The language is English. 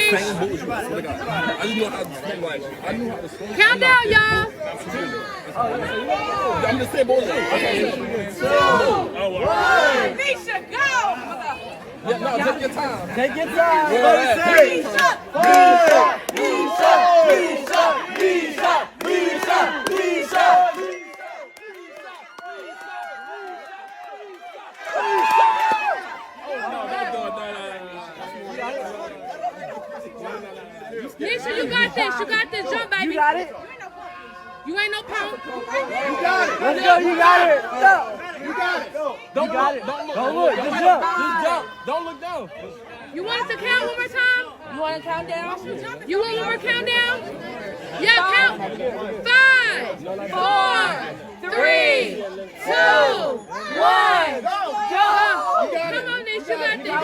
same bullshit. I swear to God. I just know how to swing. Like, I knew how to swing. Countdown, y'all. I'm just saying bullshit. Okay. 2, 1. Misha, go. Yeah, no, take your time. Take your time. Misha, you got this. You got this. Jump, baby. You got it. You ain't no punk. Let's go. You got it. Stop. You got it. Don't got it. Don't look. Just jump. Just jump. Don't look down. You want us to count one more time? You want to count down? You want one more countdown? Yeah, count. 5, 4, 3, 2, 1. Go. Come on, Nish. You got this.